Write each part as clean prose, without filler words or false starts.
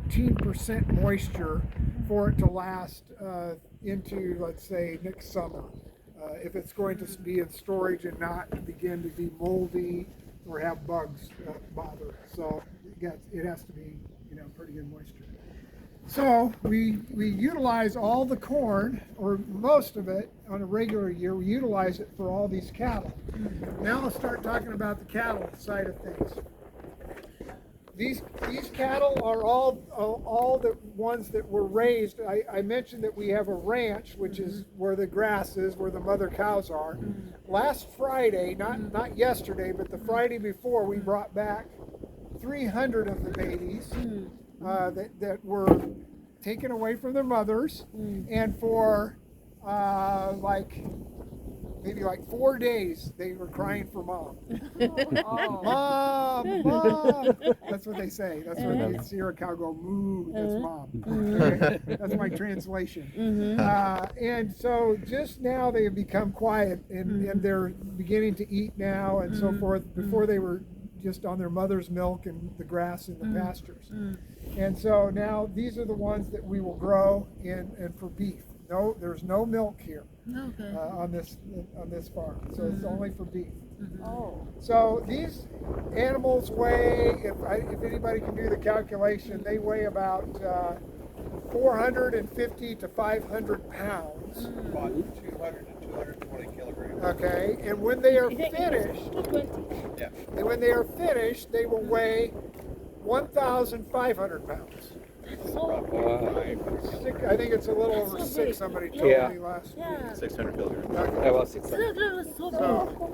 14% moisture for it to last into, let's say, next summer. If it's going to be in storage and not begin to be moldy or have bugs bother. So it has to be, pretty good moisture. So we utilize all the corn, or most of it, on a regular year. We utilize it for all these cattle. Now let's start talking about the cattle side of things. These cattle are all the ones that were raised. I mentioned that we have a ranch, which is where the grass is, where the mother cows are. Last Friday, not yesterday, but the Friday before, we brought back 300 of the babies that were taken away from their mothers, and for maybe 4 days they were crying for mom. Mom, mom. That's what they say. That's when you see a cow go moo. That's mom. Okay? That's my translation. And so just now they have become quiet, and they're beginning to eat now and so forth. Before they were just on their mother's milk and the grass in the pastures. And so now these are the ones that we will grow and for beef. No, there's no milk here on this farm, so it's only for beef. So these animals weigh, if anybody can do the calculation, they weigh about 450 to 500 pounds. About 200 to 220 kilograms. Okay, and when they are finished, they will weigh 1,500 pounds. I think it's a little over 6. Somebody told me last week. 600 kilograms. Okay. About 600.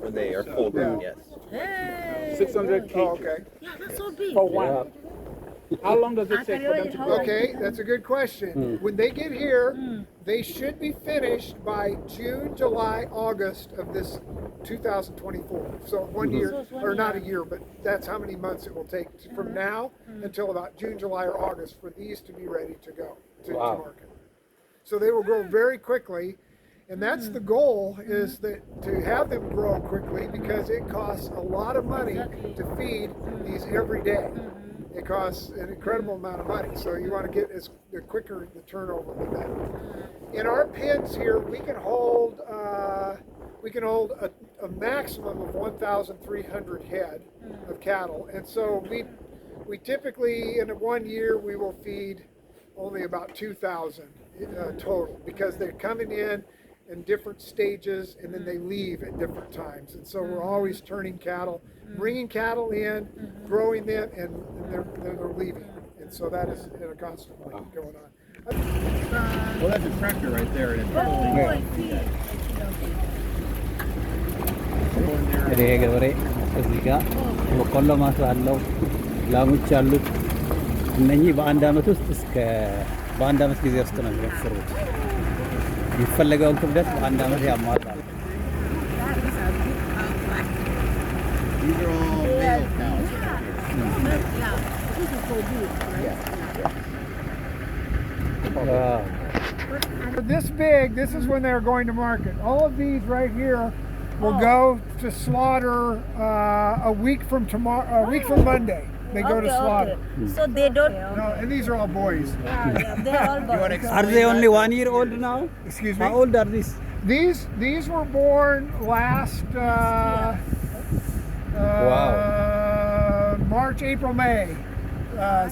When they are full grown, yes. 600 kg. Oh, okay. Yeah, that's so big. For one. How long does it take for them to grow? Okay, that's a good question. When they get here, they should be finished by June, July, August of this 2024. So 1 year, or not a year, but that's how many months it will take from now until about June, July, or August for these to be ready to go to market. So they will grow very quickly. And that's the goal, is that to have them grow quickly, because it costs a lot of money to feed these every day. It costs an incredible amount of money, so you want to get the quicker the turnover, the better. In our pens here, we can hold a maximum of 1,300 head of cattle, and so we typically in 1 year we will feed only about 2,000 total, because they're coming in different stages, and then they leave at different times. And so we're always turning cattle, bringing cattle in, growing them, and they're leaving. And so that is in a constant way going on. Well, that's a tractor right there. And ይሄ ገበሬ እዚህ ጋር በቆሎ ማሳ አለው፣ ላሞች አሉት። እነኚህ በአንድ አመት ጊዜ ውስጥ ነው የሚወፍሩት። የሚፈለገውን ክብደት በአንድ አመት ያሟላል። these are all male cows. This big, this is when they're going to market. All of these right here will go to slaughter a week from Monday. They go to slaughter. So they don't. No, and these are all boys. They're all boys. Are they only 1 year old now? Excuse me? How old are these? These were born last March, April, May.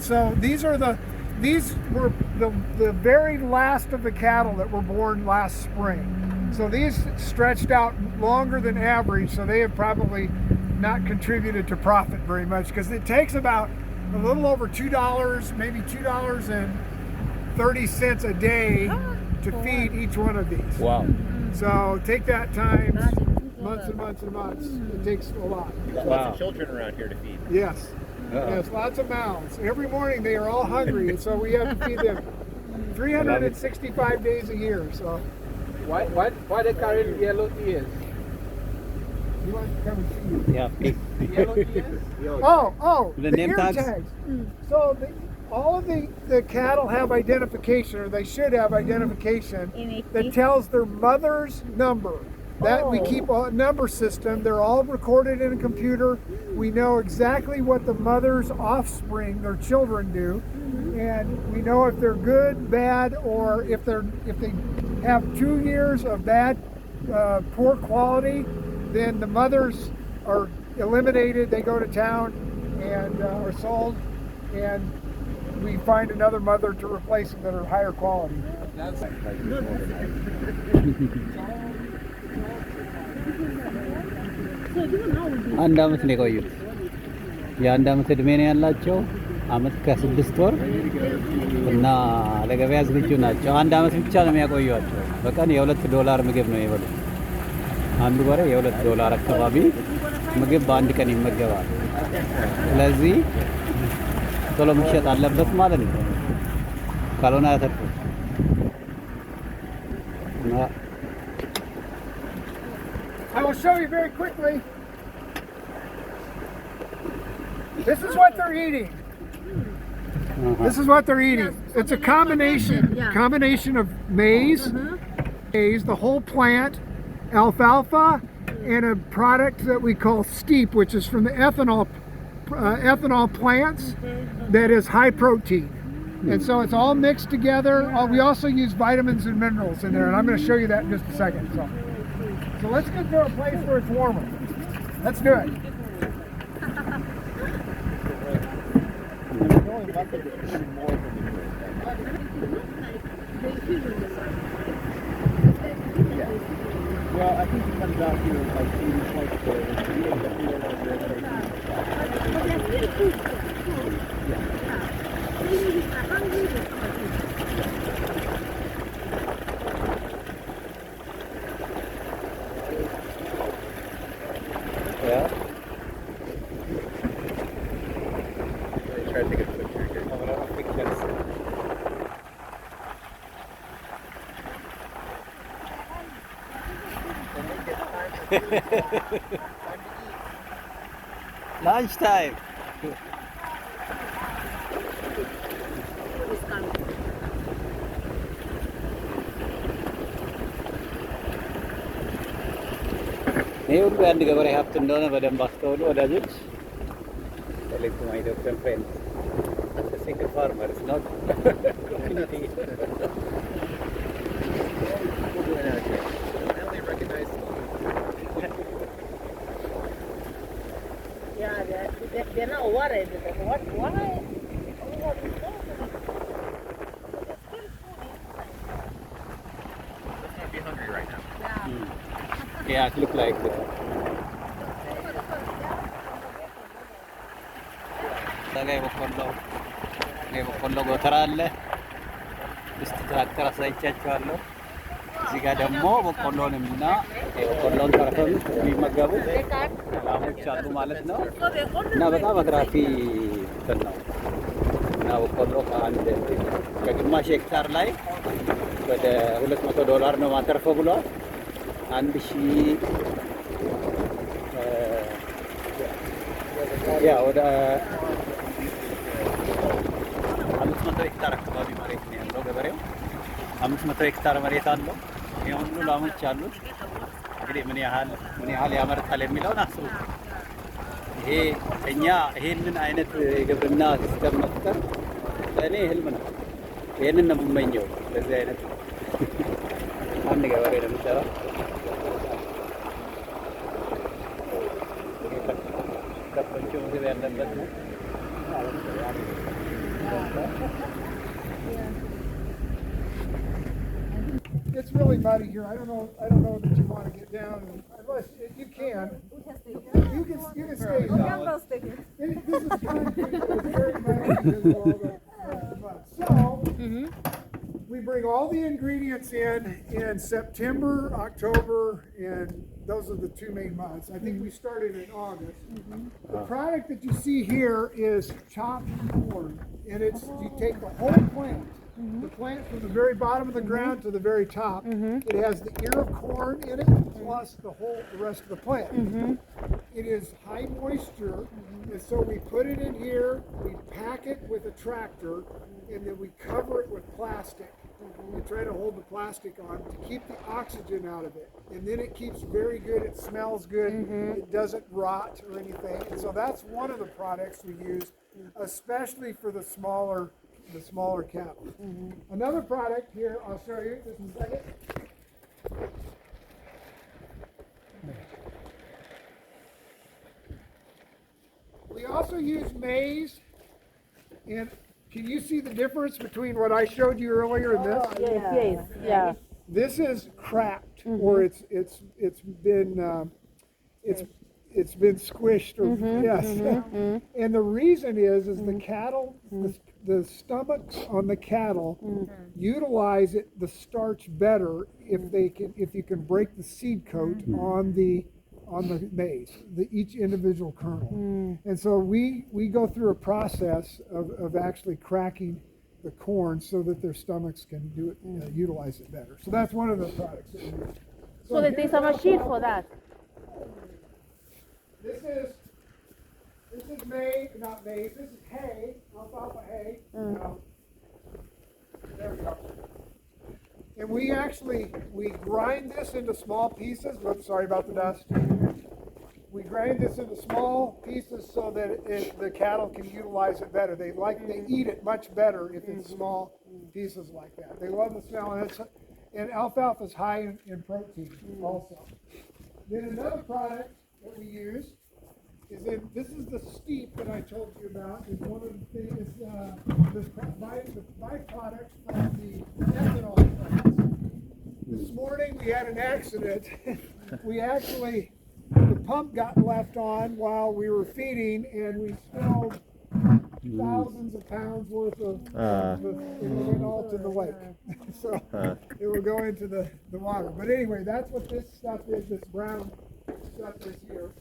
So these were the very last of the cattle that were born last spring. So these stretched out longer than average, so they have probably not contributed to profit very much, because it takes about a little over $2, maybe $2.30 a day to feed each one of these. Wow. So take that time, months and months and months. It takes a lot. There's lots of children around here to feed. Yes. Yes, lots of mouths. Every morning they are all hungry, and so we have to feed them 365 days a year. So Why they carry yellow ears? you want to come and see you. Yeah, big. Yellow ears? The name ear tags. So all of the cattle have identification, or they should have identification, that tells their mother's number. That we keep a number system. They're all recorded in a computer. We know exactly what the mother's offspring, their children, do, and we know if they're good, bad, or if they have 2 years of bad, poor quality, then the mothers are eliminated. They go to town and are sold, and we find another mother to replace them that are higher quality. አንድ አመት ነው የቆዩት። የአንድ አመት እድሜ ነው ያላቸው። አመት ከ6 ወር እና ለገበያ ዝግጁ ናቸው። አንድ አመት ብቻ ነው የሚያቆዩዋቸው። በቀን $2 ምግብ ነው የሚበሉት። አንዱ በሬ $2 አካባቢ ምግብ በአንድ ቀን ይመገባል። ስለዚህ ቶሎ መሸጥ አለበት ማለት ነው። ካልሆነ አያተርፉም። I will show you very quickly. This is what they're eating. This is what they're eating. It's a combination of maize, the whole plant, alfalfa, and a product that we call steep, which is from the ethanol plants that is high protein. And so it's all mixed together. We also use vitamins and minerals in there, and I'm going to show you that in just a second. So let's get to a place where it's warmer. Let's do it. Well, I think it comes out here like 80, Yeah. try to take a picture here. Lunch time. ይህ ሁሉ የአንድ ገበሬ ሀብት እንደሆነ በደንብ አስተውሉ ወዳጆች። Select to my Ethiopian friends. The single farmer is not community. I only recognize Yeah, they're not worried. What? Why? let's not be hungry right now. Yeah, it look like that. Tagay በቆሎ ጎተራ አለ። ውስጥ ትራክተር አሳይቻችኋለሁ። እዚህ ጋር ደግሞ በቆሎንና የበቆሎን ተረፈም የሚመገቡ ላሞች አሉ ማለት ነው። እና በጣም አትራፊ እንትን ነው። እና በቆሎ ከግማሽ ሄክታር ላይ ወደ $200 ነው ማተርፈው ብሏል። 1000 ወደ 500 ሄክታር አካባቢ መሬት ነው ያለው ገበሬው። 500 ሄክታር መሬት አለው። ይሄ ሁሉ ላሞች አሉት። እንግዲህ ምን ያህል ያመርታል የሚለውን አስቡት። ይሄ እኛ ይሄንን አይነት የግብርና ሲስተም መፍጠር ለእኔ ህልም ነው። ይሄንን ነው የምመኘው። በዚህ አይነት አንድ ገበሬ ነው የሚሰራው። ከፍቶቹ ምግብ ያለበት ነው። It's really muddy here. I don't know that you want to get down unless you can. You can stay down. This is concrete. It's very muddy because of all the mud. So we bring all the ingredients in September, October, and those are the 2 main months. I think we started in August. The product that you see here is chopped corn, and you take the whole plant. The plant from the very bottom of the ground to the very top. It has the ear of corn in it, plus the rest of the plant. It is high moisture, and so we put it in here, we pack it with a tractor, and then we cover it with plastic. We try to hold the plastic on to keep the oxygen out of it. And then it keeps very good, it smells good, it doesn't rot or anything. And so that's one of the products we use, especially for the smaller the smaller cattle. Another product here, I'll show you just a second. We also use maize, and can you see the difference between what I showed you earlier and this? Yes, yeah. This is cracked, or it's been squished, or yes. And the reason is the cattle, the stomachs on the cattle utilize the starch better if you can break the seed coat on the maize, each individual kernel. And so we go through a process of actually cracking the corn so that their stomachs can utilize it better. So that's one of the products that we use. So that there's a machine for that. This is maize, not maize. This is hay, alfalfa hay. There we go. And we grind this into small pieces. Whoops, sorry about the dust. We grind this into small pieces so that the cattle can utilize it better. They eat it much better if it's small pieces like that. They love the smell, and alfalfa is high in protein also. Then another product that we use this is the steep that I told you about. Is one of the things. The byproduct from the ethanol plants. This morning we had an accident. The pump got left on while we were feeding, and we spilled thousands of pounds worth of it went all to the lake. So it will go into the water. But anyway, that's what this stuff is. This brown stuff is here.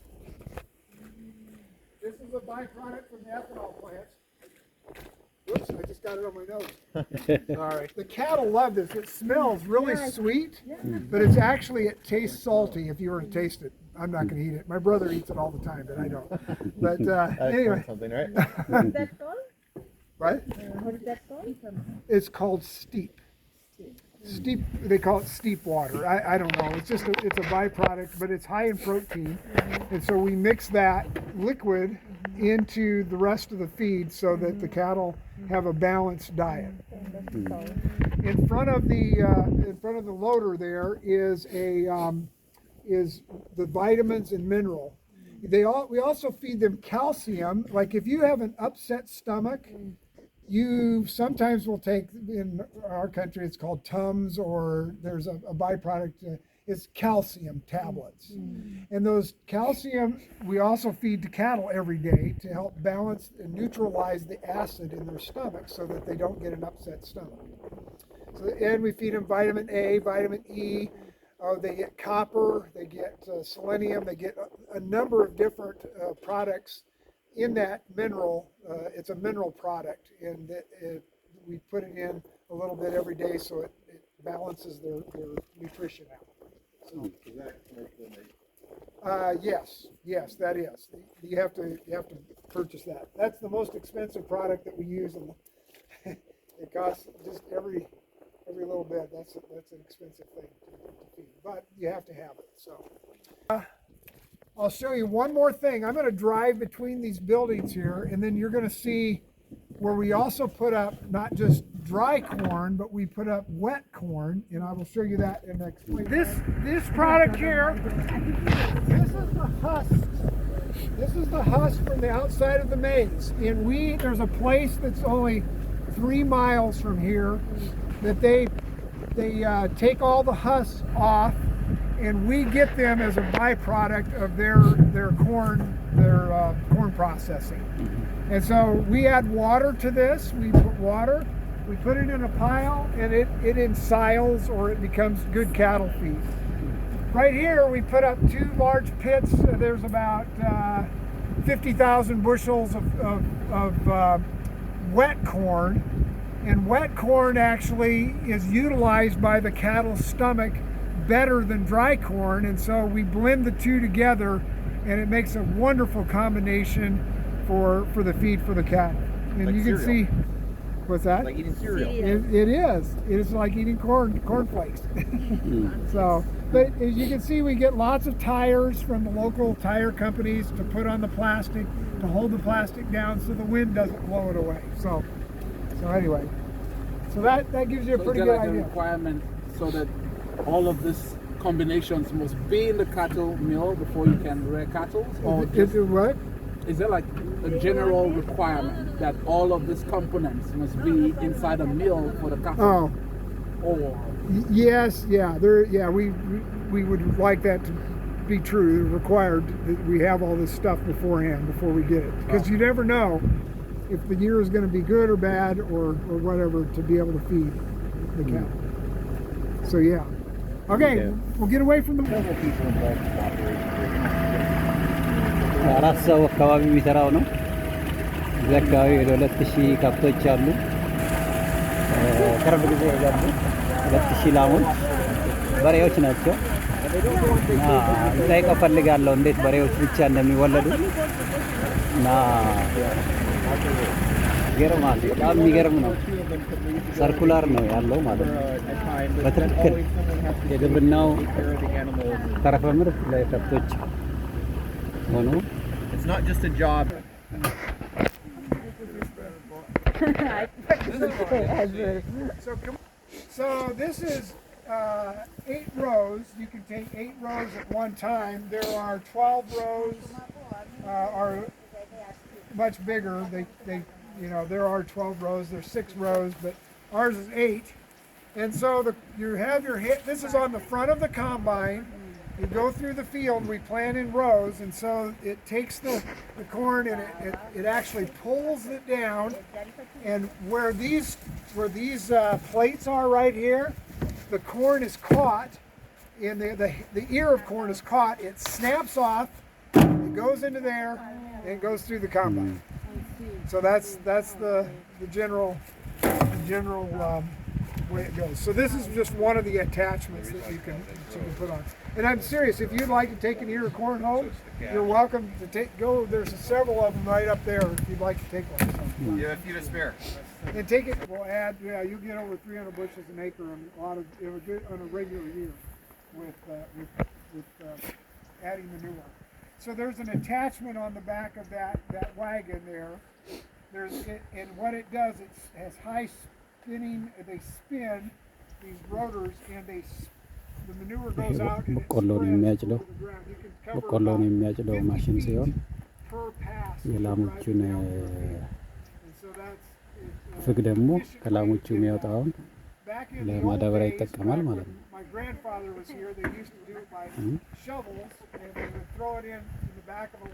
This is a byproduct from the ethanol plants. Whoops, I just got it on my nose. Sorry. The cattle love this. It smells really sweet, but it tastes salty if you were to taste it. I'm not going to eat it. My brother eats it all the time, but I don't. But anyway. Something, right? What is that called? Right? What is that called? It's called steep. Steep, they call it steep water. I don't know. It's a byproduct, but it's high in protein. And so we mix that liquid into the rest of the feed so that the cattle have a balanced diet. In front of the loader there is the vitamins and mineral. We also feed them calcium. Like if you have an upset stomach, you sometimes will take, in our country it's called Tums, or there's a byproduct, it's calcium tablets. And those calcium we also feed to cattle every day to help balance and neutralize the acid in their stomach so that they don't get an upset stomach. And we feed them vitamin A, vitamin E, they get copper, they get selenium, they get a number of different products in that mineral. It's a mineral product, and we put it in a little bit every day so it balances their nutrition out. So, yes, that is. You have to purchase that. That's the most expensive product that we use, and it costs just every little bit. That's an expensive thing to feed, but you have to have it. So. I'll show you one more thing. I'm going to drive between these buildings here, and then you're going to see where we also put up not just dry corn, but we put up wet corn, and I will show you that and explain. This product here, this is the husk. This is the husk from the outside of the maize, and there's a place that's only 3 miles from here that they take all the husks off. And we get them as a byproduct of their corn processing. And so we add water to this. We put water, we put it in a pile, and it ensiles, or it becomes good cattle feed. Right here we put up 2 large pits. There's about 50,000 bushels of wet corn. And wet corn actually is utilized by the cattle's stomach better than dry corn, and so we blend the two together, and it makes a wonderful combination for the feed for the cattle. And like you cereal. can see, what's that? Like eating cereal. It is. It is like eating cornflakes. So, but as you can see, we get lots of tires from the local tire companies to put on the plastic to hold the plastic down so the wind doesn't blow it away. So So anyway, so that gives you a So pretty is good there like a idea. requirement so that all of these combinations must be in the cattle mill before you can rear cattle? Or Is it what? is there like a general requirement that all of these components must be inside a mill for the cattle? Oh, Or yes, yeah. We would like that to be true. Required that we have all this stuff beforehand before we get it, because you never know if the year is going to be good or bad or whatever to be able to feed the cow. So yeah. Okay, we'll get away from the. Several people involved in the operation. አራት ሰው አካባቢ የሚሰራው ነው። እዚህ አካባቢ ወደ 2000 ከብቶች አሉ። ቅርብ ጊዜ የገቡ 2000 ላሞች በሬዎች ናቸው። እና ጠይቀ ፈልጋለሁ እንዴት በሬዎች ብቻ እንደሚወለዱ እና ይገርማል። በጣም የሚገርም ነው። ሰርኩላር ነው ያለው ማለት ነው። በትክክል የግብርናው ተረፈ ምርት ለከብቶች ሆኖ It's not just a job. So this is 8 rows. You can take 8 rows at one time. There are 12 rows are much bigger. They there are 12 rows. There's 6 rows, but ours is 8. And so you have your hit. This is on the front of the combine. You go through the field. We plant in rows, and so it takes the corn and it actually pulls it down. And where these plates are right here, the corn is caught, and the ear of corn is caught. It snaps off. It goes into there and it goes through the combine. So that's the general way it goes. So this is just one of the attachments that you can put on. And I'm serious, if you'd like to take an ear of corn home, you're welcome to go. There's several of them right up there if you'd like to take one. You have a few to spare. And take it, we'll add, you get over 300 bushels an acre on on a regular year with adding manure. So there's an attachment on the back of that wagon there. And what it does, it has high spinning, they spin these rotors and the manure goes out and it በቆሎን የሚያጭደው በቆሎን የሚያጭደው ማሽን ሲሆን የላሞቹን ፍግ ደግሞ ከላሞቹ የሚወጣውን ለማዳበሪያ ይጠቀማል ማለት ነው።